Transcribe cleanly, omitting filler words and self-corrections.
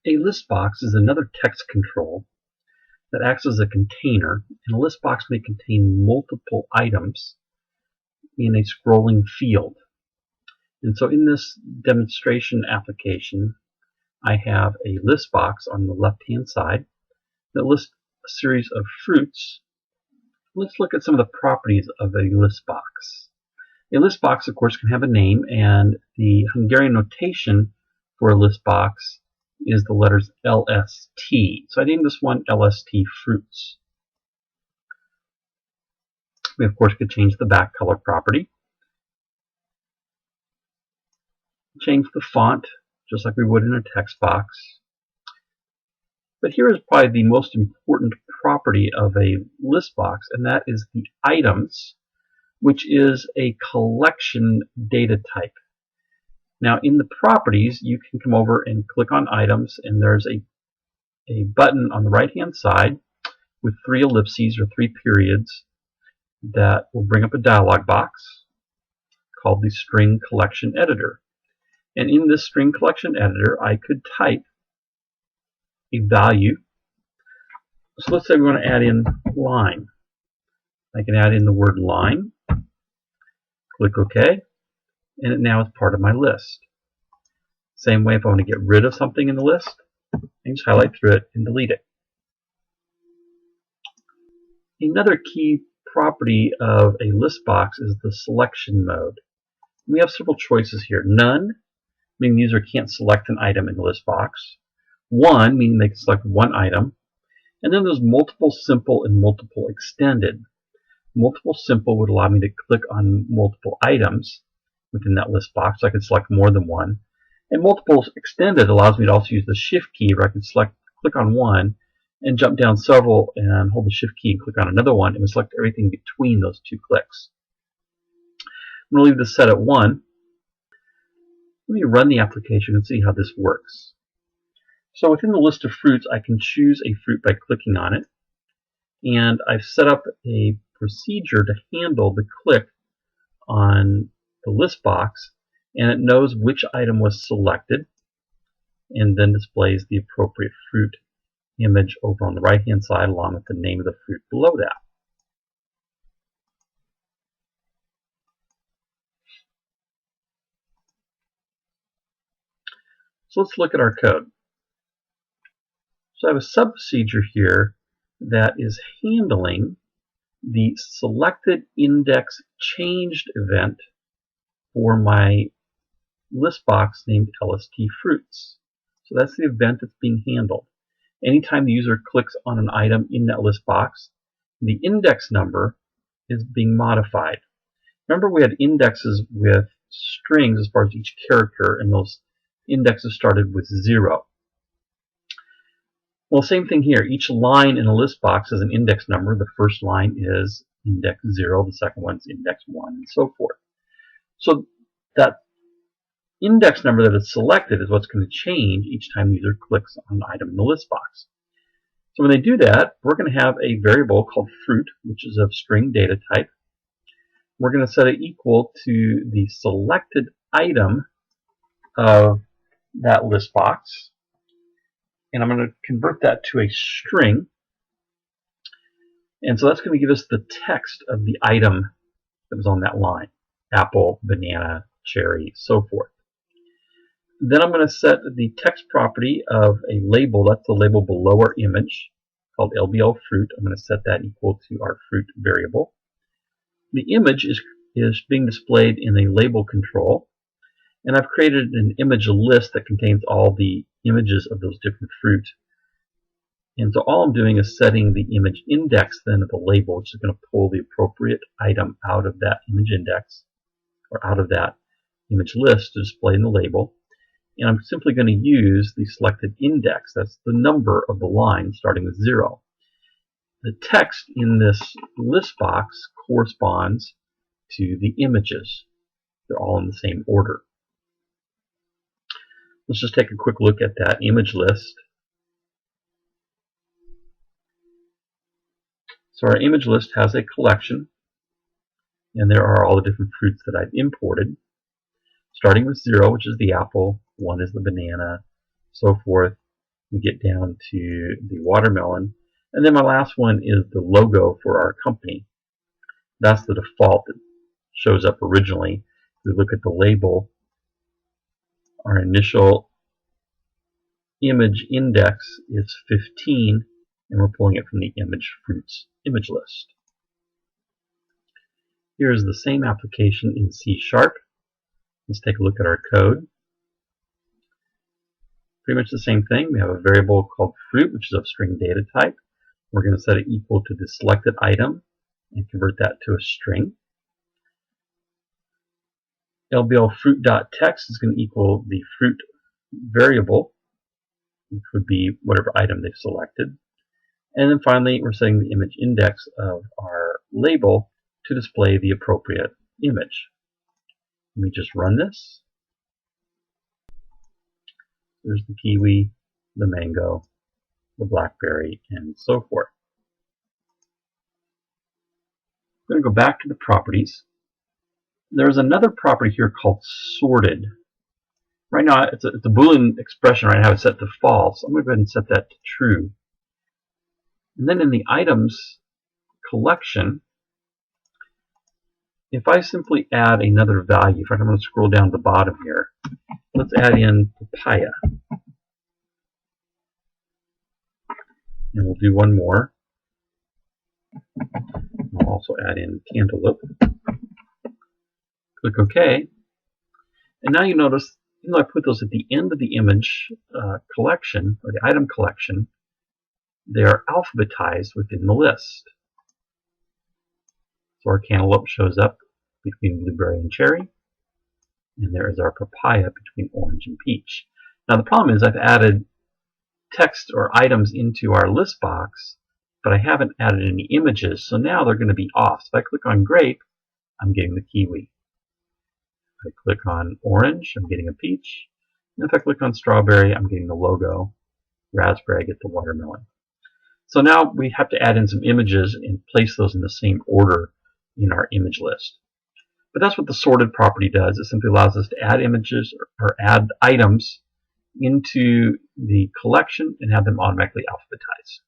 A list box is another text control that acts as a container, and a list box may contain multiple items in a scrolling field. And so in this demonstration application, I have a list box on the left-hand side that lists a series of fruits. Let's look at some of the properties of a list box. A list box, of course, can have a name, and the Hungarian notation for a list box is the letters LST. So I named this one LST fruits. We, of course, could change the back color property. Change the font, just like we would in a text box. But here is probably the most important property of a list box, and that is the items, which is a collection data type. Now, in the properties, you can come over and click on items, and there's a button on the right-hand side with 3 ellipses or 3 periods that will bring up a dialog box called the String Collection Editor. And in this String Collection Editor, I could type a value. So let's say we want to add in line. I can add in the word line, click OK, and it now is part of my list. Same way if I want to get rid of something in the list, I can just highlight through it and delete it. Another key property of a list box is the selection mode. We have several choices here. None, meaning the user can't select an item in the list box. One, meaning they can select one item. And then there's multiple simple and multiple extended. Multiple simple would allow me to click on multiple items within that list box, so I can select more than one. And multiple extended allows me to also use the shift key, where I can click on one and jump down several and hold the shift key and click on another one and select everything between those 2 clicks. I'm going to leave this set at 1. Let me run the application and see how this works. So within the list of fruits, I can choose a fruit by clicking on it. And I've set up a procedure to handle the click on the list box, and it knows which item was selected and then displays the appropriate fruit image over on the right hand side along with the name of the fruit below that. So let's look at our code. So I have a sub-procedure here that is handling the selected index changed event for my list box named LST fruits. So that's the event that's being handled. Anytime the user clicks on an item in that list box, the index number is being modified. Remember, we had indexes with strings as far as each character, and those indexes started with 0. Well, same thing here. Each line in a list box is an index number. The first line is index 0, the second one is index 1, and so forth. So that index number that is selected is what's going to change each time the user clicks on an item in the list box. So when they do that, we're going to have a variable called fruit, which is of string data type. We're going to set it equal to the selected item of that list box. And I'm going to convert that to a string. And so that's going to give us the text of the item that was on that line. Apple, banana, cherry, so forth. Then I'm going to set the text property of a label. That's the label below our image called LBL fruit. I'm going to set that equal to our fruit variable. The image is being displayed in a label control. And I've created an image list that contains all the images of those different fruit. And so all I'm doing is setting the image index then of the label, which is going to pull the appropriate item out of that image index, or out of that image list to display in the label. And I'm simply going to use the selected index. That's the number of the line starting with 0. The text in this list box corresponds to the images. They're all in the same order. Let's just take a quick look at that image list. So our image list has a collection, and there are all the different fruits that I've imported, starting with 0, which is the apple, 1 is the banana, so forth. We get down to the watermelon. And then my last one is the logo for our company. That's the default that shows up originally. If we look at the label, our initial image index is 15, and we're pulling it from the fruits image list. Here's the same application in C#. Let's take a look at our code. Pretty much the same thing. We have a variable called fruit, which is of string data type. We're going to set it equal to the selected item and convert that to a string. LBL fruit.text is going to equal the fruit variable, which would be whatever item they've selected. And then finally, we're setting the image index of our label to display the appropriate image. Let me just run this. There's the kiwi, the mango, the blackberry, and so forth. I'm going to go back to the properties. There's another property here called sorted. Right now, it's a Boolean expression. Right now, it's set to false. I'm going to go ahead and set that to true. And then in the items collection, if I simply add another value, in fact, I'm going to scroll down to the bottom here. Let's add in papaya. And we'll do one more. I'll also add in cantaloupe. Click OK. And now you notice, even though I put those at the end of the image collection, or the item collection, they are alphabetized within the list. So our cantaloupe shows up between blueberry and cherry, and there is our papaya between orange and peach. Now the problem is I've added text or items into our list box, but I haven't added any images, so now they're going to be off. So if I click on grape, I'm getting the kiwi. If I click on orange, I'm getting a peach. And if I click on strawberry, I'm getting the logo. Raspberry, I get the watermelon. So now we have to add in some images and place those in the same order in our image list. But that's what the sorted property does. It simply allows us to add images or add items into the collection and have them automatically alphabetized.